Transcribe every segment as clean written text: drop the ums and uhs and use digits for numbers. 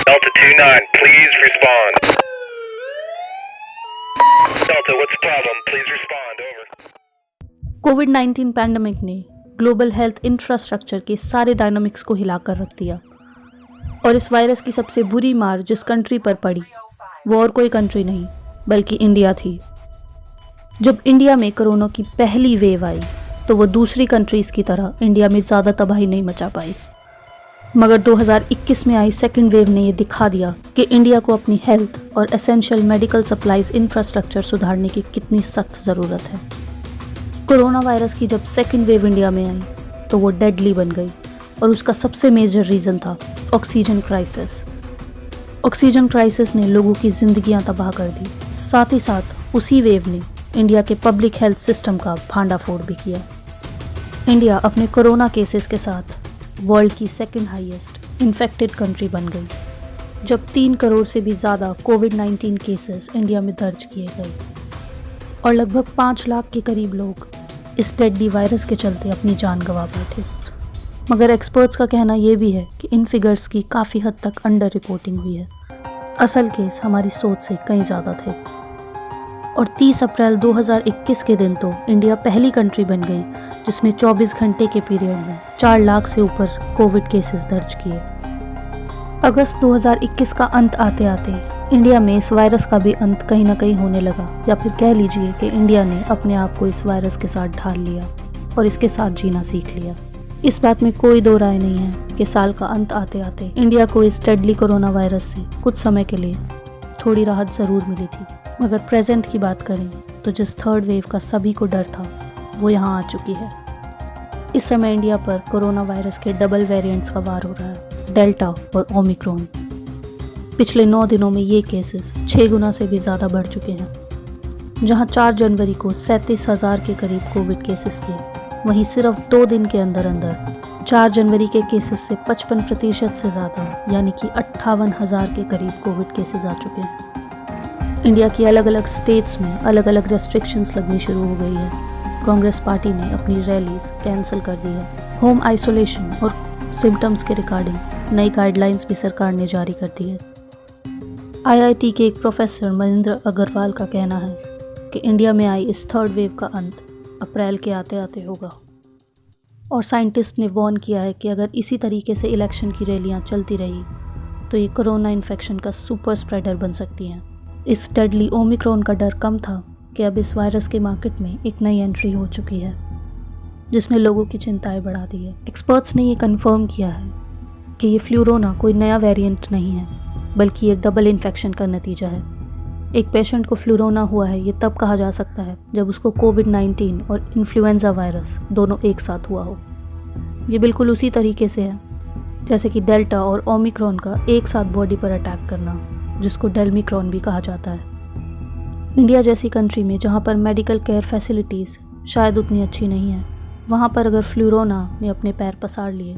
Delta 29, please respond. Delta, what's the problem? Please respond. Over. Covid pandemic ने global health infrastructure के सारे dynamics को हिलाकर रख दिया और इस वायरस की सबसे बुरी मार जिस कंट्री पर पड़ी वो और कोई कंट्री नहीं बल्कि इंडिया थी। जब इंडिया में कोरोना की पहली वेव आई तो वो दूसरी कंट्रीज़ की तरह इंडिया में ज़्यादा तबाही नहीं मचा पाई, मगर 2021 में आई सेकेंड वेव ने ये दिखा दिया कि इंडिया को अपनी हेल्थ और एसेंशियल मेडिकल सप्लाईज इंफ्रास्ट्रक्चर सुधारने की कितनी सख्त ज़रूरत है। कोरोना वायरस की जब सेकेंड वेव इंडिया में आई तो वो डेडली बन गई और उसका सबसे मेजर रीज़न था ऑक्सीजन क्राइसिस। ऑक्सीजन क्राइसिस ने लोगों की ज़िंदगियां तबाह कर दी, साथ ही साथ उसी वेव ने इंडिया के पब्लिक हेल्थ सिस्टम का भांडाफोड़ भी किया। इंडिया अपने कोरोना केसेस के साथ वर्ल्ड की सेकंड हाईएस्ट इन्फेक्टेड कंट्री बन गई, जब 3 करोड़ से भी ज़्यादा कोविड-19 केसेस इंडिया में दर्ज किए गए और लगभग 5 लाख के करीब लोग इस डेडली वायरस के चलते अपनी जान गंवा बैठे। मगर एक्सपर्ट्स का कहना यह भी है कि इन फिगर्स की काफ़ी हद तक अंडर रिपोर्टिंग हुई है। असल केस हमारी सोच से कहीं ज़्यादा थे और 30 अप्रैल 2021 के दिन तो इंडिया पहली कंट्री बन गई जिसने 24 घंटे के पीरियड में 4 लाख से ऊपर कोविड केसेस दर्ज किए। अगस्त 2021 का अंत आते आते इंडिया में इस वायरस का भी अंत कहीं ना कहीं होने लगा, या फिर कह लीजिए कि इंडिया ने अपने आप को इस वायरस के साथ ढाल लिया और इसके साथ जीना सीख लिया। इस बात में कोई दो राय नहीं है कि साल का अंत आते आते इंडिया को इस डेडली कोरोना वायरस से कुछ समय के लिए थोड़ी राहत ज़रूर मिली थी, मगर प्रेजेंट की बात करें तो जिस थर्ड वेव का सभी को डर था वो यहाँ आ चुकी है। इस समय इंडिया पर कोरोना वायरस के डबल वेरिएंट्स का वार हो रहा है, डेल्टा और ओमिक्रॉन। पिछले 9 दिनों में ये केसेस 6 गुना से भी ज़्यादा बढ़ चुके हैं। जहाँ 4 जनवरी को 37,000 के करीब कोविड केसेस थे, वहीं सिर्फ 2 दिन के अंदर 4 जनवरी के केसेस से 55% से ज़्यादा यानी कि 58,000 के करीब कोविड केसेस आ चुके हैं। इंडिया की अलग अलग स्टेट्स में अलग अलग रेस्ट्रिक्शंस लगनी शुरू हो गई है। कांग्रेस पार्टी ने अपनी रैलीज कैंसिल कर दी है। होम आइसोलेशन और सिम्टम्स के रिगार्डिंग नई गाइडलाइंस भी सरकार ने जारी कर दी है। IIT के एक प्रोफेसर मनिंदर अग्रवाल का कहना है कि इंडिया में आई इस थर्ड वेव का अंत अप्रैल के आते आते होगा और साइंटिस्ट ने वार्न किया है कि अगर इसी तरीके से इलेक्शन की रैलियां चलती रही तो ये कोरोना इन्फेक्शन का सुपर स्प्रेडर बन सकती हैं। इस डेडली ओमिक्रॉन का डर कम था कि अब इस वायरस के मार्केट में एक नई एंट्री हो चुकी है जिसने लोगों की चिंताएं बढ़ा दी है। एक्सपर्ट्स ने ये कंफर्म किया है कि ये फ्लूरोना कोई नया वेरिएंट नहीं है बल्कि ये डबल इन्फेक्शन का नतीजा है। एक पेशेंट को फ्लूरोना हुआ है ये तब कहा जा सकता है जब उसको कोविड-19 और इन्फ्लुएंजा वायरस दोनों एक साथ हुआ हो। ये बिल्कुल उसी तरीके से है जैसे कि डेल्टा और ओमिक्रॉन का एक साथ बॉडी पर अटैक करना, जिसको डेल्मिक्रॉन भी कहा जाता है। इंडिया जैसी कंट्री में जहाँ पर मेडिकल केयर फैसिलिटीज़ शायद उतनी अच्छी नहीं है, वहाँ पर अगर फ्लूरोना ने अपने पैर पसार लिए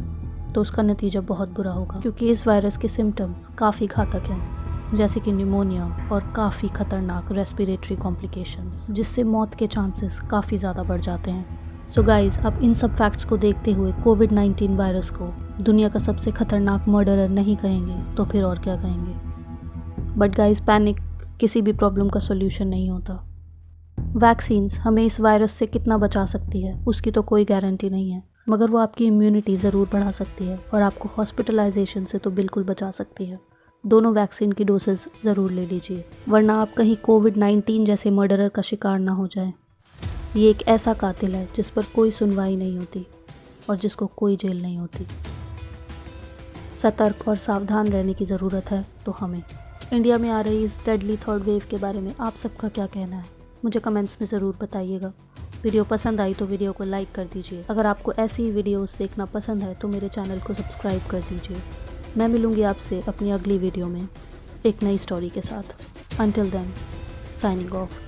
तो उसका नतीजा बहुत बुरा होगा, क्योंकि इस वायरस के सिम्टम्स काफ़ी घातक हैं, जैसे कि निमोनिया और काफ़ी खतरनाक रेस्पिरेटरी कॉम्प्लिकेशंस, जिससे मौत के चांसेस काफ़ी ज़्यादा बढ़ जाते हैं। सो गाइज, अब इन सब फैक्ट्स को देखते हुए कोविड-19 वायरस को दुनिया का सबसे खतरनाक मर्डरर नहीं कहेंगे तो फिर और क्या कहेंगे। बट गाइज, पैनिक किसी भी प्रॉब्लम का सोल्यूशन नहीं होता। वैक्सीन्स हमें इस वायरस से कितना बचा सकती है उसकी तो कोई गारंटी नहीं है, मगर वो आपकी इम्यूनिटी ज़रूर बढ़ा सकती है और आपको हॉस्पिटलाइजेशन से तो बिल्कुल बचा सकती है। दोनों वैक्सीन की डोसेस ज़रूर ले लीजिए, वरना आप कहीं कोविड-19 जैसे मर्डरर का शिकार ना हो जाएं। ये एक ऐसा कातिल है जिस पर कोई सुनवाई नहीं होती और जिसको कोई जेल नहीं होती। सतर्क और सावधान रहने की ज़रूरत है तो हमें। इंडिया में आ रही इस डेडली थर्ड वेव के बारे में आप सबका क्या कहना है, मुझे कमेंट्स में ज़रूर बताइएगा। वीडियो पसंद आई तो वीडियो को लाइक कर दीजिए। अगर आपको ऐसी वीडियोस देखना पसंद है तो मेरे चैनल को सब्सक्राइब कर दीजिए। मैं मिलूँगी आपसे अपनी अगली वीडियो में एक नई स्टोरी के साथ। Until then, signing of.